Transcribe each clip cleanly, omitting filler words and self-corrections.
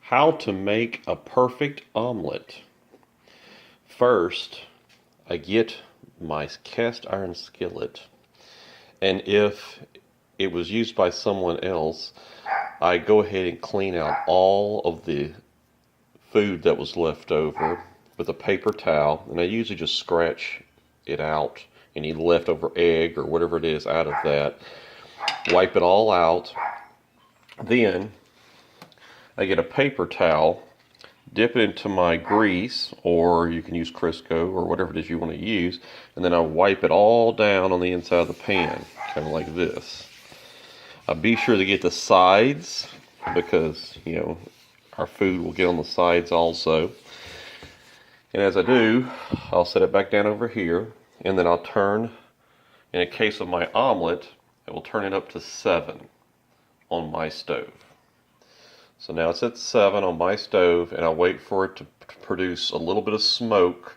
How to make a perfect omelet. First, I get my cast iron skillet, and if it was used by someone else, I go ahead and clean out all of the food that was left over with a paper towel, and I usually just scratch it out, any leftover egg or whatever it is out of that, wipe it all out. Then I get a paper towel, dip it into my grease, or you can use Crisco or whatever it is you want to use, and then I wipe it all down on the inside of the pan, kind of like this. Be sure to get the sides, because our food will get on the sides also. And as I do, I'll set it back down over here, and then I'll turn, in a case of my omelet, I will turn it up to 7 on my stove. So now it's at 7 on my stove, and I'll wait for it to produce a little bit of smoke.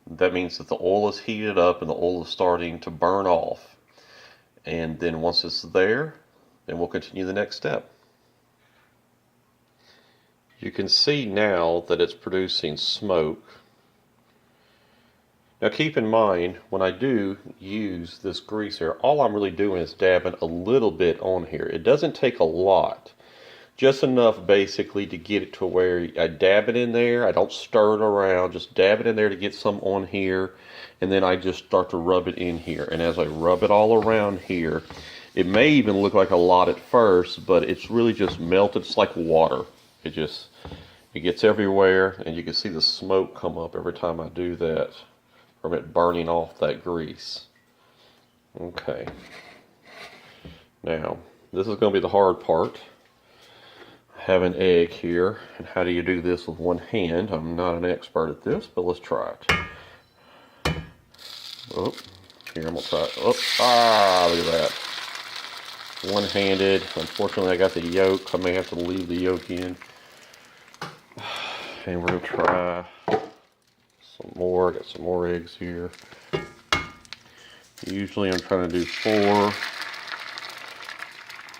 That means that the oil is heated up and the oil is starting to burn off. And then once it's there, then we'll continue the next step. You can see now that it's producing smoke. Now keep in mind, when I do use this grease here, all I'm really doing is dabbing a little bit on here. It doesn't take a lot. Just enough basically to get it to where I dab it in there. I don't stir it around, just dab it in there to get some on here, and then I just start to rub it in here. And as I rub it all around here, it may even look like a lot at first, but it's really just melted. It's like water. It gets everywhere, and you can see the smoke come up every time I do that from it burning off that grease. Okay. Now, this is going to be the hard part. I have an egg here, and how do you do this with one hand? I'm not an expert at this, but let's try it. Oh, here I'm gonna try it. Oh, look at that. One-handed. Unfortunately, I got the yolk. I may have to leave the yolk in. And we're gonna try some more. I got some more eggs here. Usually, I'm trying to do 4.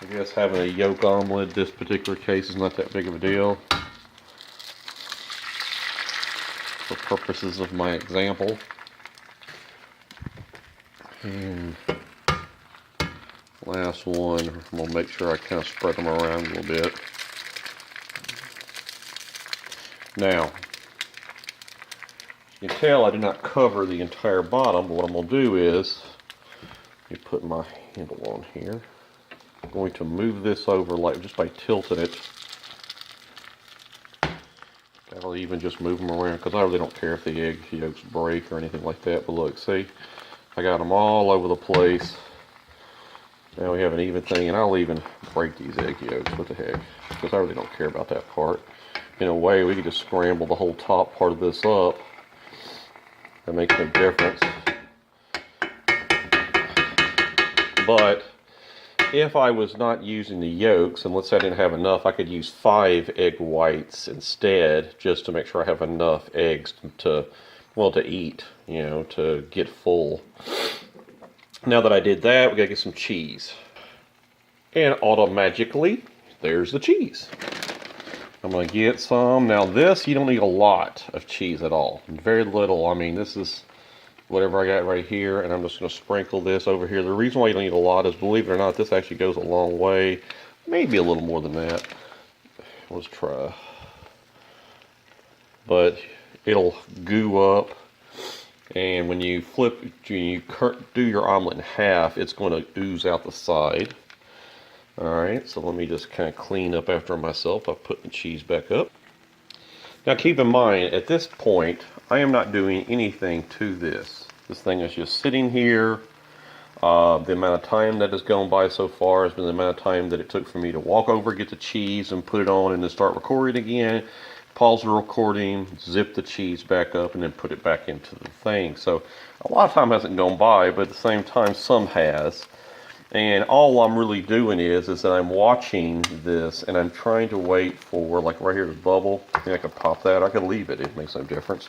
I guess having a yolk omelet, this particular case, is not that big of a deal for purposes of my example. And last one, I'm going to make sure I kind of spread them around a little bit. Now, you can tell I did not cover the entire bottom, but what I'm going to do is, let me put my handle on here. I'm going to move this over like just by tilting it. I'll even just move them around because I really don't care if the egg yolks break or anything like that. But look, see, I got them all over the place. Now we have an even thing, and I'll even break these egg yolks. What the heck? Because I really don't care about that part. In a way, we could just scramble the whole top part of this up. That makes no difference. But if I was not using the yolks, and let's say I didn't have enough, I could use 5 egg whites instead, just to make sure I have enough eggs to eat, to get full. Now that I did that, we gotta get some cheese. And automatically, there's the cheese. I'm gonna get some. Now this, you don't need a lot of cheese at all. Very little. I mean, this is whatever I got right here, and I'm just going to sprinkle this over here. The reason why you don't need a lot is, believe it or not, this actually goes a long way. Maybe a little more than that. Let's try. But it'll goo up, and when you do your omelet in half, it's going to ooze out the side. Alright, so let me just kind of clean up after myself. I've put the cheese back up. Now keep in mind, at this point, I am not doing anything to this. This thing is just sitting here. The amount of time that has gone by so far has been the amount of time that it took for me to walk over, get the cheese, and put it on, and then start recording again. Pause the recording, zip the cheese back up, and then put it back into the thing. So a lot of time hasn't gone by, but at the same time, some has. And all I'm really doing is that I'm watching this, and I'm trying to wait for, like right here, the bubble. I could pop that. I could leave it. It makes no difference.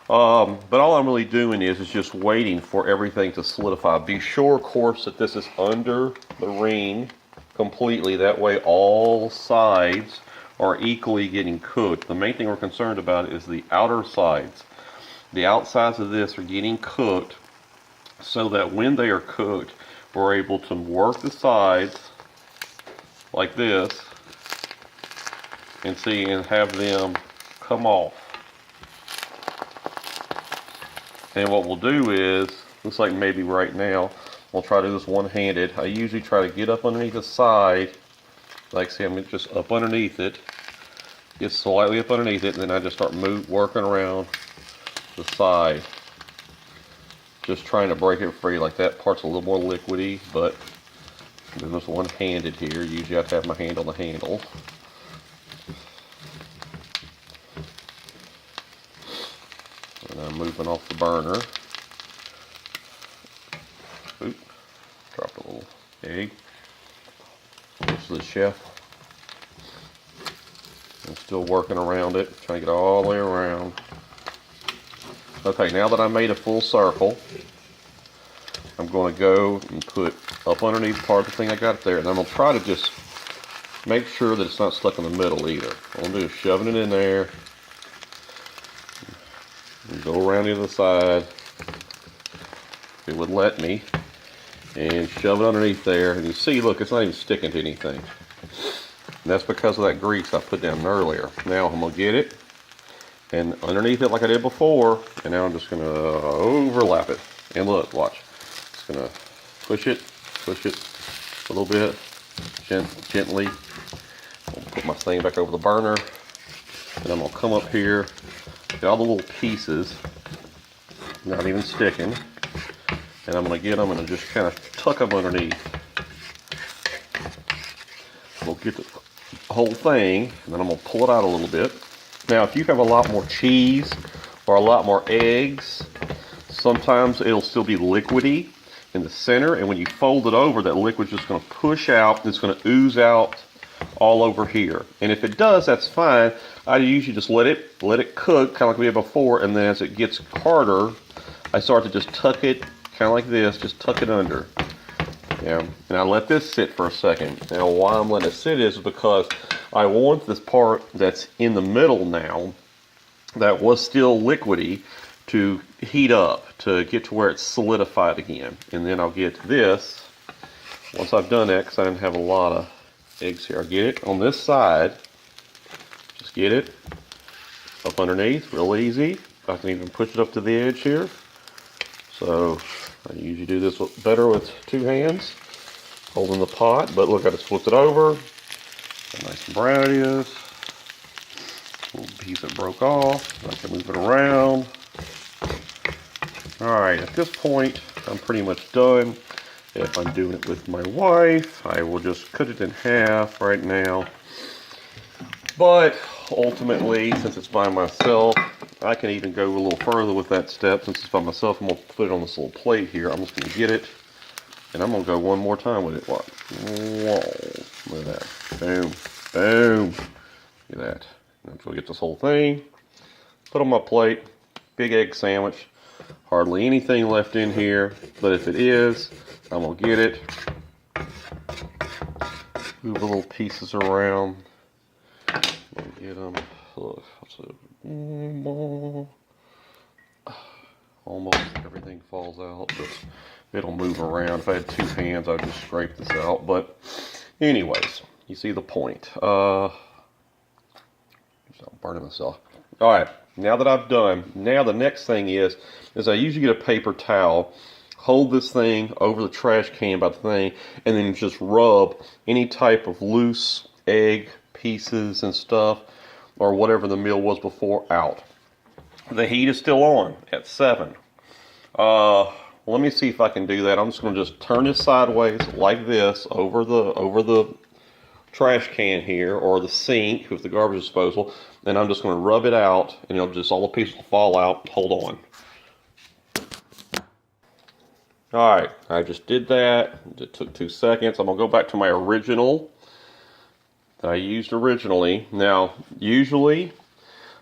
But all I'm really doing is just waiting for everything to solidify. Be sure, of course, that this is under the ring completely. That way all sides are equally getting cooked. The main thing we're concerned about is the outer sides. The outsides of this are getting cooked so that when they are cooked, we're able to work the sides like this and see and have them come off. And what we'll do is, looks like maybe right now, we'll try to do this one-handed. I usually try to get up underneath the side, like see I'm just up underneath it, get slightly up underneath it, and then I just start working around the side. Just trying to break it free. Like that part's a little more liquidy, but I'm just one-handed here. Usually I have to have my hand on the handle. And I'm moving off the burner. Oop, dropped a little egg. This is the chef. I'm still working around it, trying to get all the way around. Okay, now that I made a full circle, I'm going to go and put up underneath part of the thing I got there, and I'm going to try to just make sure that it's not stuck in the middle either. All I'm doing is shoving it in there, and go around the other side, if it would let me, and shove it underneath there, and you see, look, it's not even sticking to anything. And that's because of that grease I put down earlier. Now I'm going to get it, and underneath it like I did before, and now I'm just going to overlap it. And look, watch. Just going to push it a little bit, gently. I'll put my thing back over the burner, and I'm going to come up here, get all the little pieces, not even sticking, and I'm going to get them and just kind of tuck them underneath. We'll get the whole thing, and then I'm going to pull it out a little bit. Now, if you have a lot more cheese or a lot more eggs, sometimes it'll still be liquidy in the center, and when you fold it over, that liquid's just going to push out, it's going to ooze out all over here. And if it does, that's fine. I usually just let it cook, kind of like we did before, and then as it gets harder, I start to just tuck it, kind of like this, just tuck it under. Yeah, and I let this sit for a second. Now, why I'm letting it sit is because I want this part that's in the middle now, that was still liquidy, to heat up, to get to where it's solidified again. And then I'll get this, once I've done that, because I didn't have a lot of eggs here, I'll get it on this side, just get it up underneath, real easy. I can even push it up to the edge here. So I usually do this better with two hands, holding the pot, but look, I just flipped it over. How nice and brown it is. Little piece that broke off. I can move it around. Alright, at this point, I'm pretty much done. If I'm doing it with my wife, I will just cut it in half right now. But ultimately, since it's by myself, I can even go a little further with that step. Since it's by myself, I'm going to put it on this little plate here. I'm just going to get it, and I'm going to go one more time with it. Watch. Whoa. Look at that. Boom. Boom. Look at that. I'm going to get this whole thing, put on my plate. Big egg sandwich. Hardly anything left in here, but if it is, I'm going to get it. Move the little pieces around. Get them. Look, almost everything falls out, but it'll move around. If I had two hands, I'd just scrape this out. But anyways, you see the point. I'm burning myself. All right, now that I've done, now the next thing is I usually get a paper towel, hold this thing over the trash can by the thing, and then just rub any type of loose egg pieces and stuff, or whatever the meal was before, out. The heat is still on at 7. Let me see if I can do that. I'm just going to just turn this sideways like this over the trash can here, or the sink with the garbage disposal, and I'm just going to rub it out, and it'll just, all the pieces will fall out. Hold on. Alright, I just did that. It took 2 seconds. I'm going to go back to my original that I used originally. Now, usually,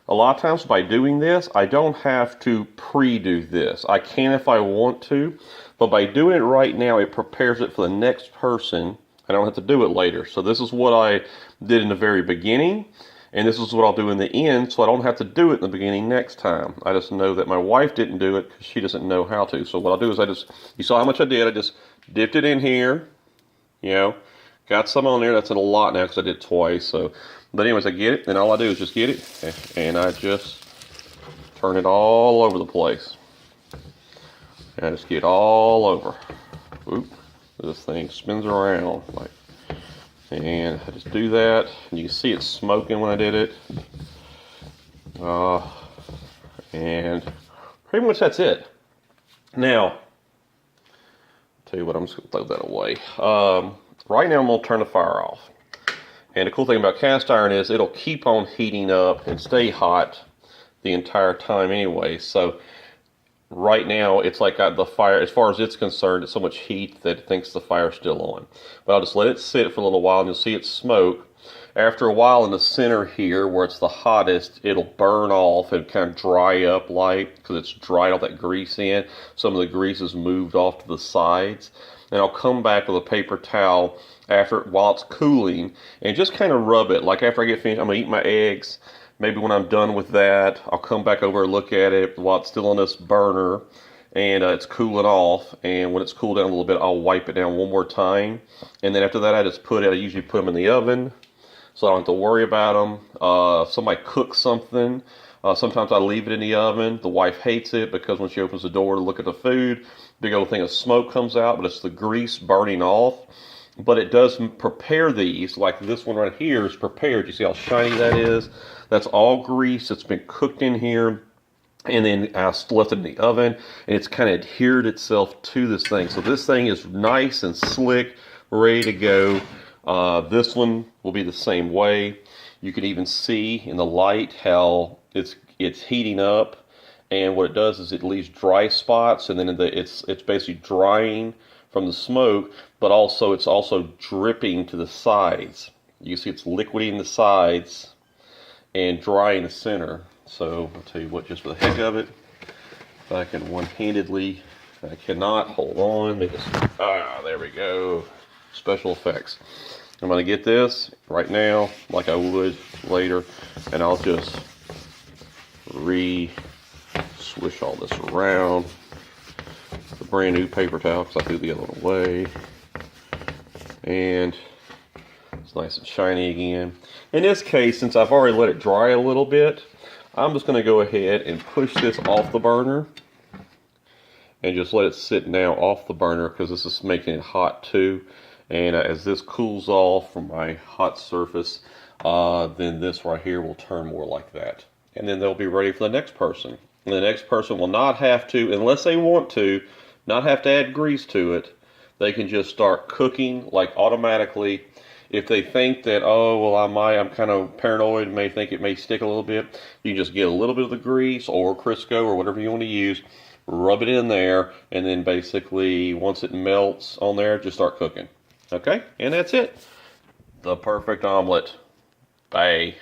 a lot of times by doing this, I don't have to pre-do this. I can if I want to, but by doing it right now, it prepares it for the next person. I don't have to do it later. So this is what I did in the very beginning, And this is what I'll do in the end, so I don't have to do it in the beginning next time. I just know that my wife didn't do it because she doesn't know how to. So what I'll do is you saw how much I did. I just dipped it in here, you know, got some on there. That's a lot now because I did it twice. So, but anyways, I get it, and all I do is just get it, and I just turn it all over the place. And I just get all over. Oop, this thing spins around like. And I just do that, and you can see it smoking when I did it. And pretty much that's it. Now, I'll tell you what, I'm just going to throw that away. Right now I'm going to turn the fire off. And the cool thing about cast iron is it'll keep on heating up and stay hot the entire time anyway. So right now, it's like the fire, as far as it's concerned, it's so much heat that it thinks the fire's still on. But I'll just let it sit for a little while, and you'll see it smoke. After a while, in the center here, where it's the hottest, it'll burn off and kind of dry up because it's dried all that grease in. Some of the grease is moved off to the sides. And I'll come back with a paper towel while it's cooling, and just kind of rub it. Like after I get finished, I'm going to eat my eggs. Maybe when I'm done with that, I'll come back over and look at it while it's still on this burner and it's cooling off. And when it's cooled down a little bit, I'll wipe it down one more time. And then after that, I usually put them in the oven so I don't have to worry about them. If somebody cooks something, sometimes I leave it in the oven. The wife hates it because when she opens the door to look at the food, big old thing of smoke comes out, but it's the grease burning off. But it does prepare these, like this one right here is prepared. You see how shiny that is? That's all grease. It's been cooked in here. And then I left it in the oven, and it's kind of adhered itself to this thing. So this thing is nice and slick, ready to go. This one will be the same way. You can even see in the light how it's heating up. And what it does is it leaves dry spots, and then it's basically drying from the smoke, but also it's also dripping to the sides. You see it's liquidy in the sides and dry in the center. So I'll tell you what, just for the heck of it, if I can one-handedly, I cannot, hold on, there we go, special effects. I'm going to get this right now like I would later, and I'll just swish all this around. It's a brand new paper towel because I threw the other one away. And it's nice and shiny again. In this case, since I've already let it dry a little bit, I'm just going to go ahead and push this off the burner. And just let it sit now off the burner because this is making it hot too. And as this cools off from my hot surface, then this right here will turn more like that. And then they'll be ready for the next person. And the next person will not have to, unless they want to, not have to add grease to it. They can just start cooking like automatically. If they think that, oh, well, I'm kind of paranoid and may think it may stick a little bit, you just get a little bit of the grease or Crisco or whatever you want to use, rub it in there, and then basically once it melts on there, just start cooking. Okay? And that's it. The perfect omelet. Bye.